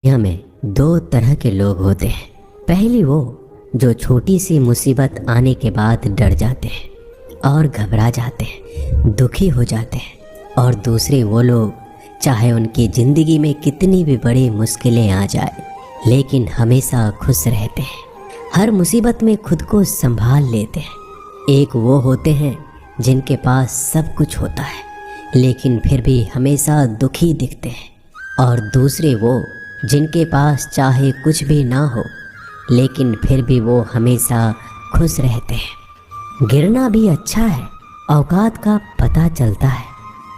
दुनिया में दो तरह के लोग होते हैं। पहली वो जो छोटी सी मुसीबत आने के बाद डर जाते हैं और घबरा जाते हैं, दुखी हो जाते हैं। और दूसरे वो लोग चाहे उनकी ज़िंदगी में कितनी भी बड़ी मुश्किलें आ जाए लेकिन हमेशा खुश रहते हैं, हर मुसीबत में खुद को संभाल लेते हैं। एक वो होते हैं जिनके पास सब कुछ होता है लेकिन फिर भी हमेशा दुखी दिखते हैं। और दूसरे वो जिनके पास चाहे कुछ भी ना हो लेकिन फिर भी वो हमेशा खुश रहते हैं। गिरना भी अच्छा है, औकात का पता चलता है।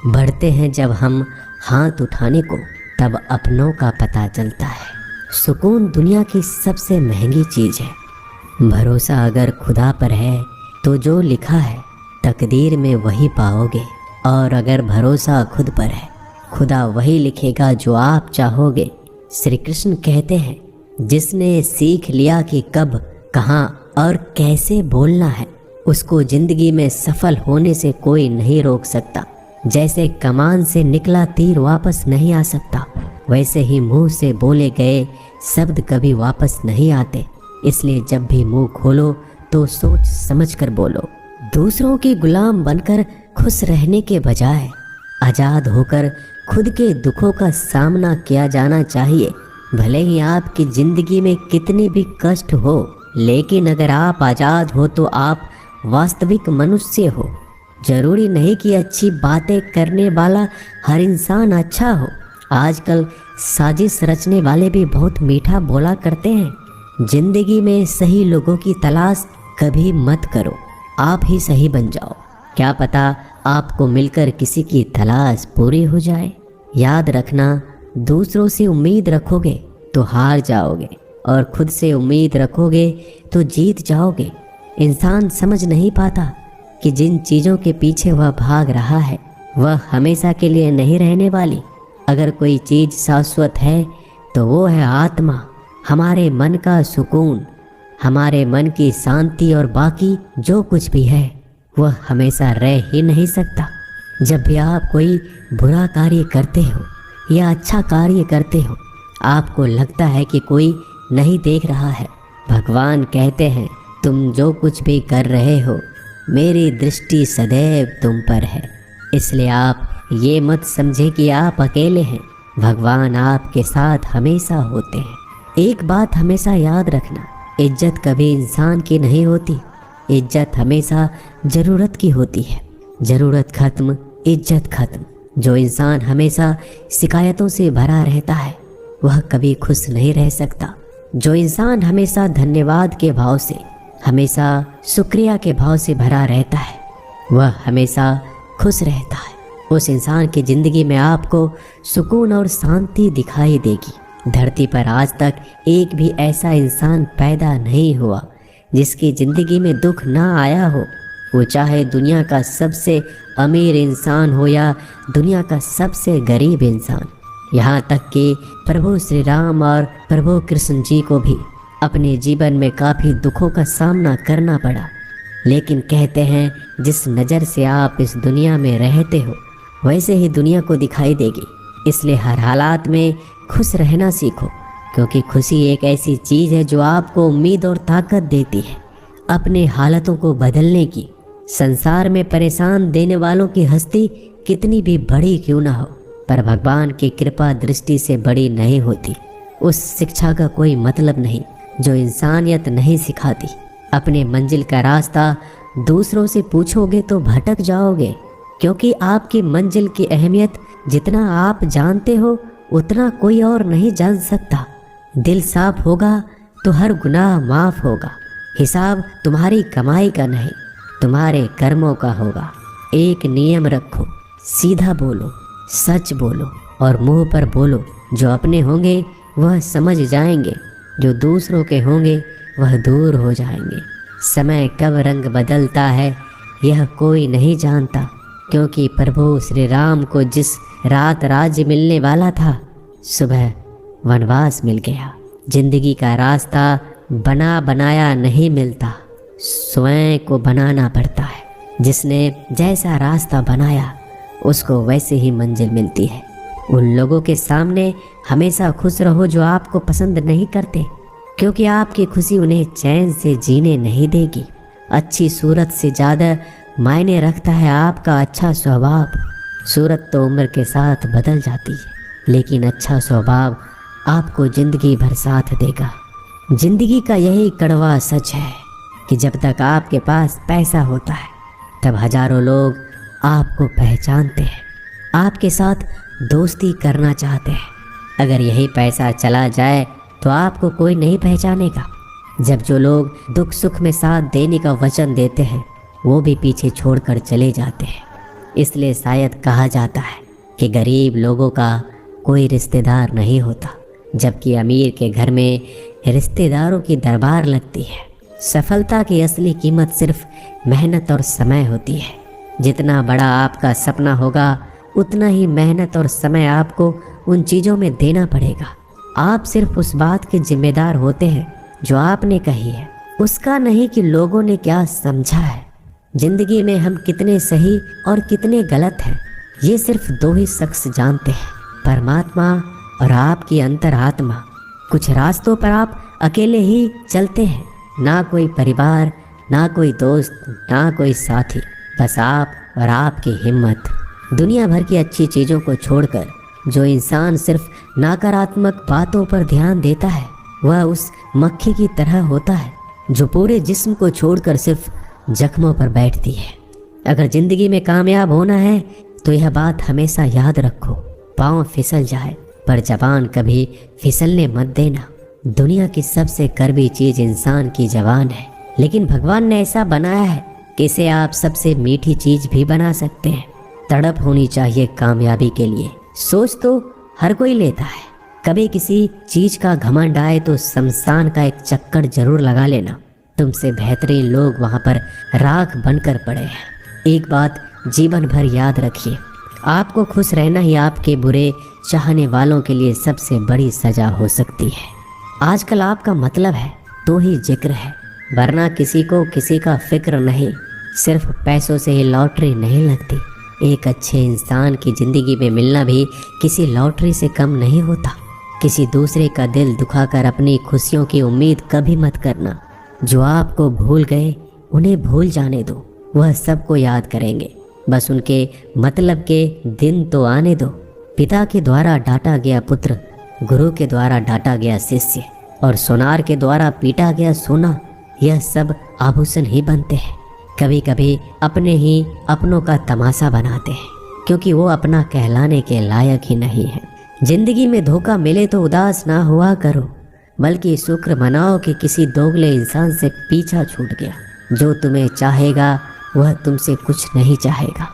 बढ़ते हैं जब हम हाथ उठाने को तब अपनों का पता चलता है। सुकून दुनिया की सबसे महंगी चीज़ है। भरोसा अगर खुदा पर है तो जो लिखा है तकदीर में वही पाओगे। और अगर भरोसा खुद पर है, खुदा वही लिखेगा जो आप चाहोगे। श्री कृष्ण कहते हैं, जिसने सीख लिया कि कब, कहाँ और कैसे बोलना है, उसको जिंदगी में सफल होने से कोई नहीं रोक सकता। जैसे कमान से निकला तीर वापस नहीं आ सकता, वैसे ही मुंह से बोले गए शब्द कभी वापस नहीं आते। इसलिए जब भी मुंह खोलो तो सोच समझ कर बोलो। दूसरों के गुलाम बनकर खुश रहने के बजाय आज़ाद होकर खुद के दुखों का सामना किया जाना चाहिए। भले ही आपकी ज़िंदगी में कितने भी कष्ट हो, लेकिन अगर आप आज़ाद हो तो आप वास्तविक मनुष्य हो। ज़रूरी नहीं कि अच्छी बातें करने वाला हर इंसान अच्छा हो। आजकल साजिश रचने वाले भी बहुत मीठा बोला करते हैं। ज़िंदगी में सही लोगों की तलाश कभी मत करो, आप ही सही बन जाओ। क्या पता आपको मिलकर किसी की तलाश पूरी हो जाए। याद रखना, दूसरों से उम्मीद रखोगे तो हार जाओगे और खुद से उम्मीद रखोगे तो जीत जाओगे। इंसान समझ नहीं पाता कि जिन चीज़ों के पीछे वह भाग रहा है वह हमेशा के लिए नहीं रहने वाली। अगर कोई चीज़ शाश्वत है तो वो है आत्मा, हमारे मन का सुकून, हमारे मन की शांति। और बाकी जो कुछ भी है वह हमेशा रह ही नहीं सकता। जब भी आप कोई बुरा कार्य करते हो या अच्छा कार्य करते हो, आपको लगता है कि कोई नहीं देख रहा है। भगवान कहते हैं, तुम जो कुछ भी कर रहे हो मेरी दृष्टि सदैव तुम पर है। इसलिए आप ये मत समझे कि आप अकेले हैं, भगवान आपके साथ हमेशा होते हैं। एक बात हमेशा याद रखना, इज्जत कभी इंसान की नहीं होती, इज्जत हमेशा ज़रूरत की होती है। ज़रूरत खत्म, इज्जत खत्म। जो इंसान हमेशा शिकायतों से भरा रहता है वह कभी खुश नहीं रह सकता। जो इंसान हमेशा धन्यवाद के भाव से, हमेशा शुक्रिया के भाव से भरा रहता है वह हमेशा खुश रहता है। उस इंसान की ज़िंदगी में आपको सुकून और शांति दिखाई देगी। धरती पर आज तक एक भी ऐसा इंसान पैदा नहीं हुआ जिसकी ज़िंदगी में दुख ना आया हो। वो चाहे दुनिया का सबसे अमीर इंसान हो या दुनिया का सबसे गरीब इंसान। यहाँ तक कि प्रभु श्री राम और प्रभु कृष्ण जी को भी अपने जीवन में काफ़ी दुखों का सामना करना पड़ा। लेकिन कहते हैं, जिस नज़र से आप इस दुनिया में रहते हो वैसे ही दुनिया को दिखाई देगी। इसलिए हर हालात में खुश रहना सीखो, क्योंकि खुशी एक ऐसी चीज़ है जो आपको उम्मीद और ताकत देती है अपने हालातों को बदलने की। संसार में परेशान देने वालों की हस्ती कितनी भी बड़ी क्यों ना हो, पर भगवान की कृपा दृष्टि से बड़ी नहीं होती। उस शिक्षा का कोई मतलब नहीं जो इंसानियत नहीं सिखाती। अपने मंजिल का रास्ता दूसरों से पूछोगे तो भटक जाओगे, क्योंकि आपकी मंजिल की अहमियत जितना आप जानते हो उतना कोई और नहीं जान सकता। दिल साफ होगा तो हर गुनाह माफ़ होगा। हिसाब तुम्हारी कमाई का नहीं, तुम्हारे कर्मों का होगा। एक नियम रखो, सीधा बोलो, सच बोलो और मुंह पर बोलो। जो अपने होंगे वह समझ जाएंगे, जो दूसरों के होंगे वह दूर हो जाएंगे। समय कब रंग बदलता है यह कोई नहीं जानता, क्योंकि प्रभु श्री राम को जिस रात राज्य मिलने वाला था सुबह वनवास मिल गया। जिंदगी का रास्ता बना बनाया नहीं मिलता, स्वयं को बनाना पड़ता है। जिसने जैसा रास्ता बनाया उसको वैसे ही मंजिल मिलती है। उन लोगों के सामने हमेशा खुश रहो जो आपको पसंद नहीं करते, क्योंकि आपकी खुशी उन्हें चैन से जीने नहीं देगी। अच्छी सूरत से ज़्यादा मायने रखता है आपका अच्छा स्वभाव। सूरत तो उम्र के साथ बदल जाती है, लेकिन अच्छा स्वभाव आपको ज़िंदगी भर साथ देगा। ज़िंदगी का यही कड़वा सच है कि जब तक आपके पास पैसा होता है तब हजारों लोग आपको पहचानते हैं, आपके साथ दोस्ती करना चाहते हैं। अगर यही पैसा चला जाए तो आपको कोई नहीं पहचानेगा। जब जो लोग दुख सुख में साथ देने का वचन देते हैं वो भी पीछे छोड़कर चले जाते हैं। इसलिए शायद कहा जाता है कि गरीब लोगों का कोई रिश्तेदार नहीं होता, जबकि अमीर के घर में रिश्तेदारों की दरबार लगती है। सफलता की असली कीमत सिर्फ मेहनत और समय होती है। जितना बड़ा आपका सपना होगा उतना ही मेहनत और समय आपको उन चीज़ों में देना पड़ेगा। आप सिर्फ उस बात के जिम्मेदार होते हैं जो आपने कही है, उसका नहीं कि लोगों ने क्या समझा है। जिंदगी में हम कितने सही और कितने गलत हैं ये सिर्फ दो ही शख्स जानते हैं, परमात्मा और आपकी अंतरात्मा। कुछ रास्तों पर आप अकेले ही चलते हैं, ना कोई परिवार, ना कोई दोस्त, ना कोई साथी, बस आप और आपकी हिम्मत। दुनिया भर की अच्छी चीज़ों को छोड़कर जो इंसान सिर्फ नकारात्मक बातों पर ध्यान देता है वह उस मक्खी की तरह होता है जो पूरे जिस्म को छोड़कर सिर्फ जख्मों पर बैठती है। अगर ज़िंदगी में कामयाब होना है तो यह बात हमेशा याद रखो, पाँव फिसल जाए पर जबान कभी फिसलने मत देना। दुनिया की सबसे कड़वी चीज़ इंसान की जबान है, लेकिन भगवान ने ऐसा बनाया है कि इसे आप सबसे मीठी चीज़ भी बना सकते हैं। तड़प होनी चाहिए कामयाबी के लिए। सोच तो हर कोई लेता है, कभी किसी चीज़ का घमंड आए तो शमशान का एक चक्कर जरूर लगा लेना। तुमसे बेहतरीन लोग वहाँ पर राख बनकर पड़े हैं। एक बात जीवन भर याद रखिए, आपको खुश रहना ही आपके बुरे चाहने वालों के लिए सबसे बड़ी सजा हो सकती है। आजकल आपका मतलब है तो ही जिक्र है, वरना किसी को किसी का फिक्र नहीं। सिर्फ पैसों से ही लॉटरी नहीं लगती। एक अच्छे इंसान की ज़िंदगी में मिलना भी किसी लॉटरी से कम नहीं होता। किसी दूसरे का दिल दुखाकर अपनी खुशियों की उम्मीद कभी मत करना। जो आपको भूल गए उन्हें भूल जाने दो, वह सबको याद करेंगे, बस उनके मतलब के दिन तो आने दो। पिता के द्वारा डांटा गया पुत्र, गुरु के द्वारा डांटा गया शिष्य और सोनार के द्वारा पीटा गया सोना, यह सब आभूषण ही बनते हैं। कभी कभी अपने ही अपनों का तमाशा बनाते हैं, क्योंकि वो अपना कहलाने के लायक ही नहीं है। जिंदगी में धोखा मिले तो उदास ना हुआ करो, बल्कि शुक्र मनाओ कि किसी दोगले इंसान से पीछा छूट गया। जो तुम्हें चाहेगा वह तुमसे कुछ नहीं चाहेगा,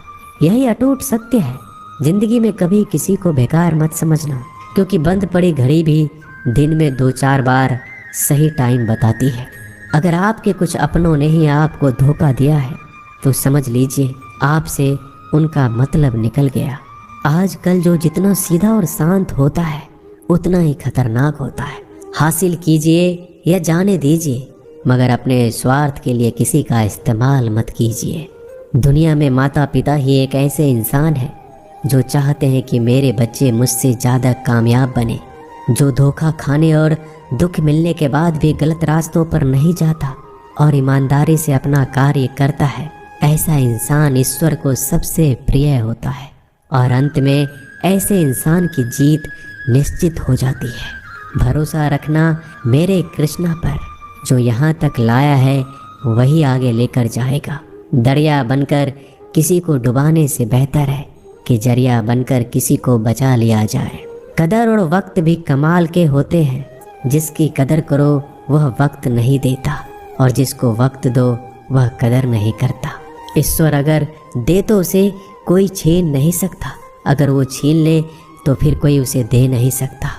यही अटूट सत्य है। जिंदगी में कभी किसी को बेकार मत समझना, क्योंकि बंद पड़ी घड़ी भी दिन में 2-4 बार सही टाइम बताती है। अगर आपके कुछ अपनों ने ही आपको धोखा दिया है तो समझ लीजिए आपसे उनका मतलब निकल गया। आजकल जो जितना सीधा और शांत होता है उतना ही खतरनाक होता है। हासिल कीजिए या जाने दीजिए, मगर अपने स्वार्थ के लिए किसी का इस्तेमाल मत कीजिए। दुनिया में माता पिता ही एक ऐसे इंसान है जो चाहते हैं कि मेरे बच्चे मुझसे ज़्यादा कामयाब बने। जो धोखा खाने और दुख मिलने के बाद भी गलत रास्तों पर नहीं जाता और ईमानदारी से अपना कार्य करता है, ऐसा इंसान ईश्वर को सबसे प्रिय होता है और अंत में ऐसे इंसान की जीत निश्चित हो जाती है। भरोसा रखना मेरे कृष्णा पर, जो यहाँ तक लाया है वही आगे लेकर जाएगा। दरिया बनकर किसी को डुबाने से बेहतर है कि जरिया बनकर किसी को बचा लिया जाए। कदर और वक्त भी कमाल के होते हैं। जिसकी कदर करो वह वक्त नहीं देता और जिसको वक्त दो वह कदर नहीं करता। ईश्वर अगर दे तो उसे कोई छीन नहीं सकता, अगर वो छीन ले तो फिर कोई उसे दे नहीं सकता।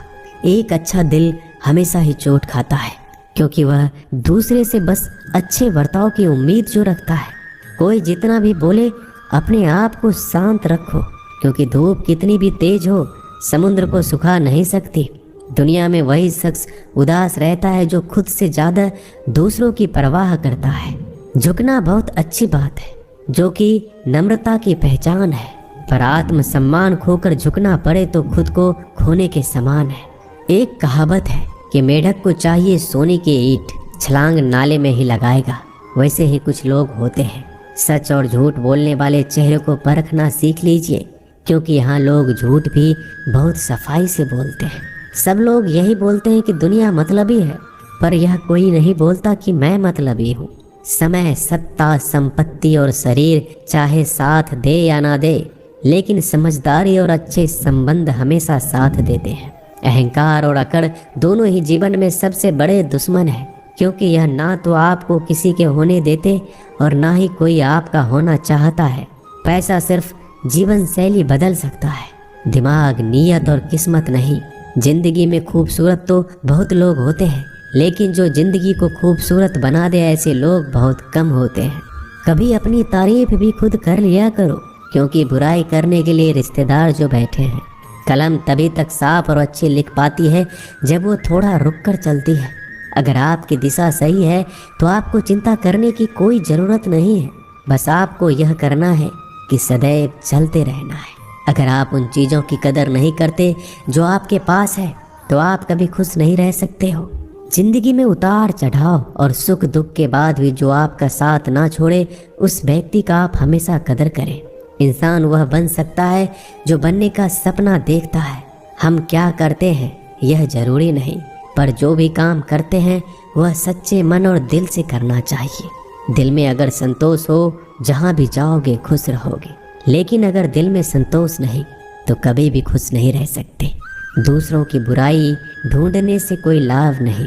एक अच्छा दिल हमेशा ही चोट खाता है, क्योंकि वह दूसरे से बस अच्छे बर्ताव की उम्मीद जो रखता है। कोई जितना भी बोले अपने आप को शांत रखो, क्योंकि धूप कितनी भी तेज हो समुद्र को सुखा नहीं सकती। दुनिया में वही शख्स उदास रहता है जो खुद से ज़्यादा दूसरों की परवाह करता है। झुकना बहुत अच्छी बात है, जो कि नम्रता की पहचान है। पर आत्म सम्मान खोकर झुकना पड़े तो खुद को खोने के समान है। एक कहावत है कि मेढक को चाहिए सोने की ईंट, छलांग नाले में ही लगाएगा। वैसे ही कुछ लोग होते हैं। सच और झूठ बोलने वाले चेहरे को परखना सीख लीजिए, क्योंकि यहाँ लोग झूठ भी बहुत सफाई से बोलते हैं। सब लोग यही बोलते हैं कि दुनिया मतलबी है, पर यह कोई नहीं बोलता कि मैं मतलबी हूँ। समय, सत्ता, संपत्ति और शरीर चाहे साथ दे या ना दे, लेकिन समझदारी और अच्छे संबंध हमेशा साथ देते हैं। अहंकार और अकड़ दोनों ही जीवन में सबसे बड़े दुश्मन हैं, क्योंकि यह ना तो आपको किसी के होने देते और ना ही कोई आपका होना चाहता है। पैसा सिर्फ जीवन शैली बदल सकता है, दिमाग, नीयत और किस्मत नहीं। जिंदगी में खूबसूरत तो बहुत लोग होते हैं, लेकिन जो जिंदगी को खूबसूरत बना दे ऐसे लोग बहुत कम होते हैं। कभी अपनी तारीफ भी खुद कर लिया करो, क्योंकि बुराई करने के लिए रिश्तेदार जो बैठे हैं। कलम तभी तक साफ और अच्छी लिख पाती है जब वो थोड़ा रुक कर चलती है। अगर आपकी दिशा सही है तो आपको चिंता करने की कोई ज़रूरत नहीं है। बस आपको यह करना है कि सदैव चलते रहना है। अगर आप उन चीज़ों की कदर नहीं करते जो आपके पास है, तो आप कभी खुश नहीं रह सकते हो। जिंदगी में उतार चढ़ाव और सुख दुख के बाद भी जो आपका साथ ना छोड़े, उस व्यक्ति का आप हमेशा कदर करें। इंसान वह बन सकता है जो बनने का सपना देखता है। हम क्या करते हैं यह जरूरी नहीं, पर जो भी काम करते हैं वह सच्चे मन और दिल से करना चाहिए। दिल में अगर संतोष हो, जहाँ भी जाओगे खुश रहोगे, लेकिन अगर दिल में संतोष नहीं तो कभी भी खुश नहीं रह सकते। दूसरों की बुराई ढूंढने से कोई लाभ नहीं,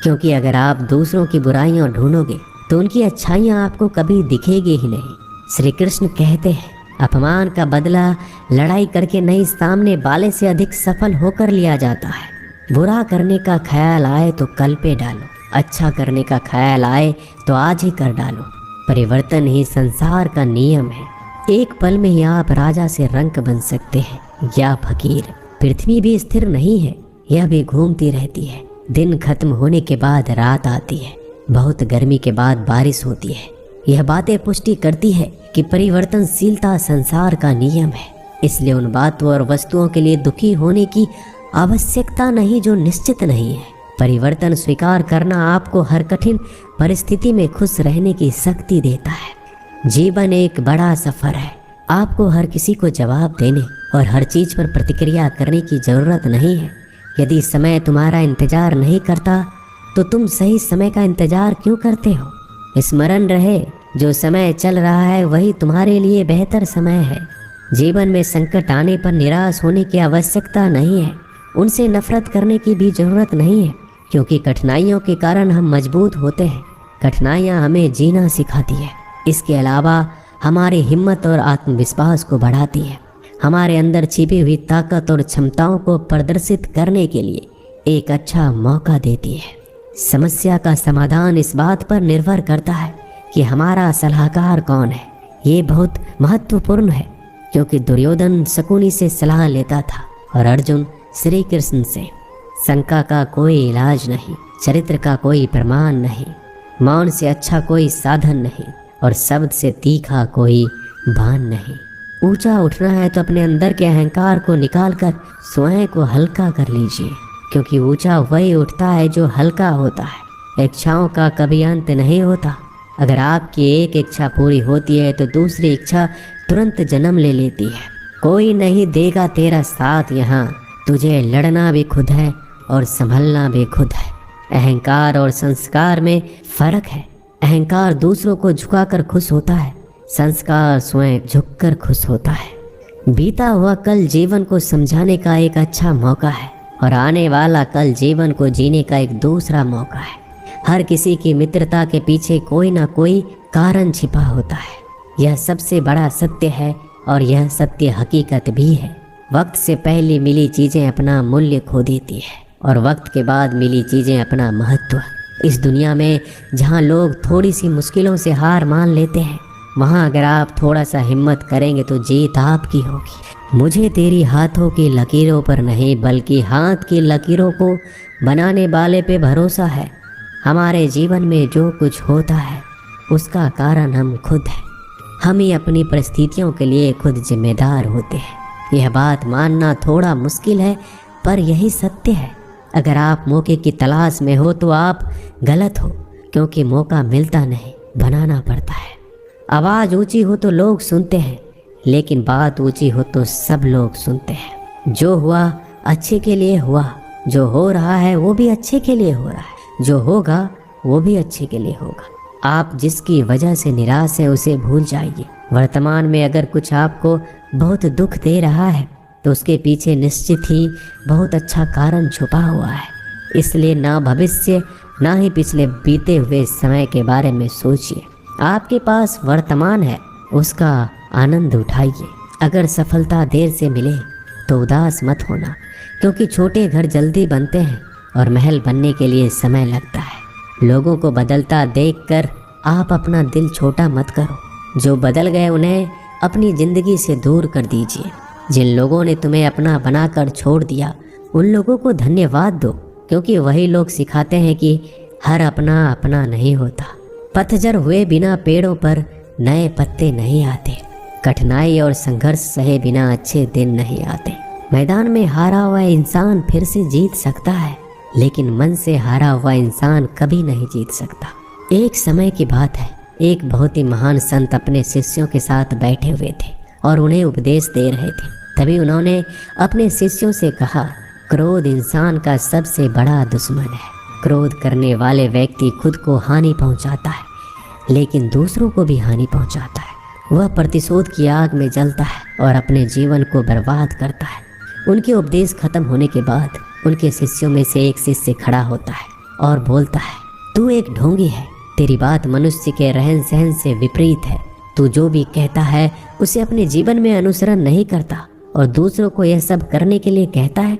क्योंकि अगर आप दूसरों की बुराइयां ढूंढोगे तो उनकी अच्छाइयां आपको कभी दिखेगी ही नहीं। श्री कृष्ण कहते हैं, अपमान का बदला लड़ाई करके नहीं, सामने वाले से अधिक सफल होकर लिया जाता है। बुरा करने का ख्याल आए तो कल पे डालो, अच्छा करने का ख्याल आए तो आज ही कर डालो। परिवर्तन ही संसार का नियम है। एक पल में ही आप राजा से रंक बन सकते हैं या फकीर। पृथ्वी भी स्थिर नहीं है, यह भी घूमती रहती है। दिन खत्म होने के बाद रात आती है, बहुत गर्मी के बाद बारिश होती है। यह बातें पुष्टि करती है कि परिवर्तनशीलता संसार का नियम है। इसलिए उन बातों और वस्तुओं के लिए दुखी होने की आवश्यकता नहीं जो निश्चित नहीं है। परिवर्तन स्वीकार करना आपको हर कठिन परिस्थिति में खुश रहने की शक्ति देता है। जीवन एक बड़ा सफर है। आपको हर किसी को जवाब देने और हर चीज पर प्रतिक्रिया करने की जरूरत नहीं है। यदि समय तुम्हारा इंतजार नहीं करता तो तुम सही समय का इंतजार क्यों करते हो। स्मरण रहे, जो समय चल रहा है वही तुम्हारे लिए बेहतर समय है। जीवन में संकट आने पर निराश होने की आवश्यकता नहीं है, उनसे नफरत करने की भी जरूरत नहीं है, क्योंकि कठिनाइयों के कारण हम मजबूत होते हैं। कठिनाइयाँ हमें जीना सिखाती है। इसके अलावा हमारी हिम्मत और आत्मविश्वास को बढ़ाती है। हमारे अंदर छिपी हुई ताकत और क्षमताओं को प्रदर्शित करने के लिए एक अच्छा मौका देती है। समस्या का समाधान इस बात पर निर्भर करता है कि हमारा सलाहकार कौन है। ये बहुत महत्वपूर्ण है, क्योंकि दुर्योधन शकुनी से सलाह लेता था और अर्जुन श्री कृष्ण से। शंका का कोई इलाज नहीं, चरित्र का कोई प्रमाण नहीं, मौन से अच्छा कोई साधन नहीं और शब्द से तीखा कोई बाण नहीं। ऊंचा उठना है तो अपने अंदर के अहंकार को निकालकर स्वयं को हल्का कर लीजिए, क्योंकि ऊंचा वही उठता है जो हल्का होता है। इच्छाओं का कभी अंत नहीं होता। अगर आपकी एक इच्छा पूरी होती है तो दूसरी इच्छा तुरंत जन्म ले लेती है। कोई नहीं देगा तेरा साथ यहाँ, तुझे लड़ना भी खुद है और संभलना भी खुद है। अहंकार और संस्कार में फर्क है। अहंकार दूसरों को झुकाकर खुश होता है, संस्कार स्वयं झुककर खुश होता है। बीता हुआ कल जीवन को समझाने का एक अच्छा मौका है और आने वाला कल जीवन को जीने का एक दूसरा मौका है। हर किसी की मित्रता के पीछे कोई ना कोई कारण छिपा होता है। यह सबसे बड़ा सत्य है और यह सत्य हकीकत भी है। वक्त से पहले मिली चीज़ें अपना मूल्य खो देती है और वक्त के बाद मिली चीज़ें अपना महत्व। इस दुनिया में जहाँ लोग थोड़ी सी मुश्किलों से हार मान लेते हैं, वहाँ अगर आप थोड़ा सा हिम्मत करेंगे तो जीत आपकी होगी। मुझे तेरी हाथों की लकीरों पर नहीं, बल्कि हाथ की लकीरों को बनाने वाले पे भरोसा है। हमारे जीवन में जो कुछ होता है उसका कारण हम खुद हैं। हम ही अपनी परिस्थितियों के लिए खुद जिम्मेदार होते हैं। यह बात मानना थोड़ा मुश्किल है, पर यही सत्य है। अगर आप मौके की तलाश में हो तो आप गलत हो, क्योंकि मौका मिलता नहीं, बनाना पड़ता है। आवाज़ ऊंची हो तो लोग सुनते हैं, लेकिन बात ऊंची हो तो सब लोग सुनते हैं। जो हुआ अच्छे के लिए हुआ, जो हो रहा है वो भी अच्छे के लिए हो रहा है, जो होगा वो भी अच्छे के लिए होगा। आप जिसकी वजह से निराश हैं उसे भूल जाइए। वर्तमान में अगर कुछ आपको बहुत दुख दे रहा है तो उसके पीछे निश्चित ही बहुत अच्छा कारण छुपा हुआ है। इसलिए ना भविष्य ना ही पिछले बीते हुए समय के बारे में सोचिए। आपके पास वर्तमान है, उसका आनंद उठाइए। अगर सफलता देर से मिले तो उदास मत होना, क्योंकि छोटे घर जल्दी बनते हैं और महल बनने के लिए समय लगता है। लोगों को बदलता देखकर आप अपना दिल छोटा मत करो। जो बदल गए उन्हें अपनी ज़िंदगी से दूर कर दीजिए। जिन लोगों ने तुम्हें अपना बनाकर छोड़ दिया उन लोगों को धन्यवाद दो, क्योंकि वही लोग सिखाते हैं कि हर अपना अपना नहीं होता। पतझड़ हुए बिना पेड़ों पर नए पत्ते नहीं आते। कठिनाई और संघर्ष सहे बिना अच्छे दिन नहीं आते। मैदान में हारा हुआ इंसान फिर से जीत सकता है, लेकिन मन से हारा हुआ इंसान कभी नहीं जीत सकता। एक समय की बात है, एक बहुत ही महान संत अपने शिष्यों के साथ बैठे हुए थे और उन्हें उपदेश दे रहे थे। तभी उन्होंने अपने शिष्यों से कहा, क्रोध इंसान का सबसे बड़ा दुश्मन है। क्रोध करने वाले व्यक्ति खुद को हानि पहुंचाता है, लेकिन दूसरों को भी हानि पहुंचाता है। वह प्रतिशोध की आग में जलता है और अपने जीवन को बर्बाद करता है। उनके उपदेश खत्म होने के बाद उनके शिष्यों में से एक शिष्य खड़ा होता है और बोलता है, तू एक ढोंगी है। तेरी बात मनुष्य के रहन सहन से विपरीत है। तू जो भी कहता है उसे अपने जीवन में अनुसरण नहीं करता और दूसरों को यह सब करने के लिए कहता है।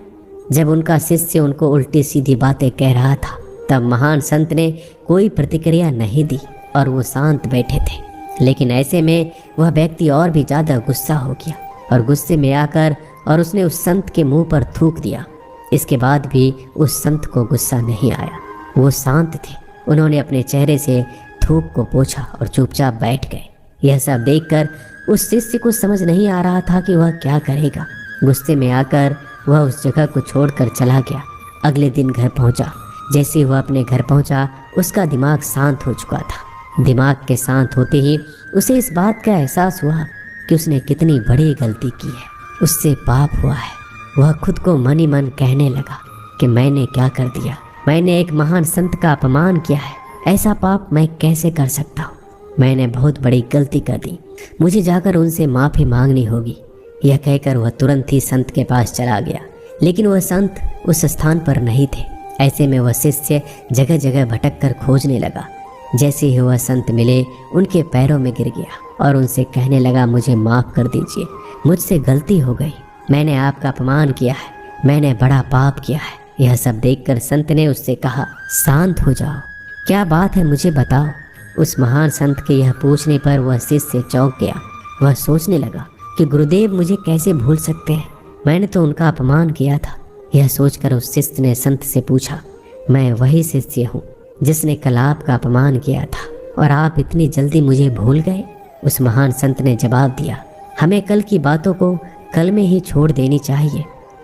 जब उनका शिष्य उनको उल्टी सीधी बातें कह रहा था, तब महान संत ने कोई प्रतिक्रिया नहीं दी और वो शांत बैठे थे। लेकिन ऐसे में वह व्यक्ति और भी ज़्यादा गुस्सा हो गया और गुस्से में आकर और उसने उस संत के मुंह पर थूक दिया। इसके बाद भी उस संत को गुस्सा नहीं आया। वो शांत थे। उन्होंने अपने चेहरे से थूक को पोंछा और चुपचाप बैठ गए। यह सब देखकर उस शिष्य को समझ नहीं आ रहा था कि वह क्या करेगा। गुस्से में आकर वह उस जगह को छोड़कर चला गया। अगले दिन घर पहुंचा। जैसे वह अपने घर पहुंचा, उसका दिमाग शांत हो चुका था। दिमाग के शांत होते ही उसे इस बात का एहसास हुआ कि उसने कितनी बड़ी गलती की है। उससे पाप हुआ है। वह खुद को मन ही मन कहने लगा कि मैंने क्या कर दिया। मैंने एक महान संत का अपमान किया है। ऐसा पाप मैं कैसे कर सकता हूँ। मैंने बहुत बड़ी गलती कर दी। मुझे जाकर उनसे माफ़ी मांगनी होगी। यह कहकर वह तुरंत ही संत के पास चला गया, लेकिन वह संत उस स्थान पर नहीं थे। ऐसे में वह शिष्य जगह जगह भटक कर खोजने लगा। जैसे ही वह संत मिले, उनके पैरों में गिर गया और उनसे कहने लगा, मुझे माफ़ कर दीजिए, मुझसे गलती हो गई। मैंने आपका अपमान किया है। मैंने बड़ा पाप किया है। यह सब देखकर संत ने उससे कहा, शांत हो जाओ, क्या बात है मुझे बताओ। उस महान संत के यह पूछने पर वह शिष्य चौंक गया। वह सोचने लगा कि गुरुदेव मुझे कैसे भूल सकते हैं, मैंने तो उनका अपमान किया था। यह सोचकर उस शिष्य ने संत से पूछा, मैं वही शिष्य हूँ जिसने कल आपका अपमान किया था और आप इतनी जल्दी मुझे भूल गए। उस महान संत ने जवाब दिया, हमें कल की बातों को कल में ही छोड़ देनी चाहिए।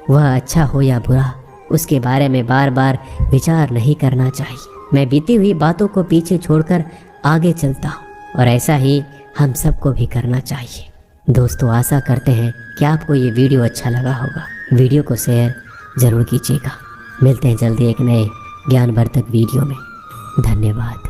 वह अच्छा हो या बुरा, उसके बारे में बार बार विचार नहीं करना चाहिए। मैं बीती हुई बातों को पीछे छोड़कर आगे चलता हूँ और ऐसा ही हम सबको भी करना चाहिए। दोस्तों, आशा करते हैं कि आपको ये वीडियो अच्छा लगा होगा। वीडियो को शेयर ज़रूर कीजिएगा। मिलते हैं जल्दी एक नए ज्ञानवर्धक वीडियो में। धन्यवाद।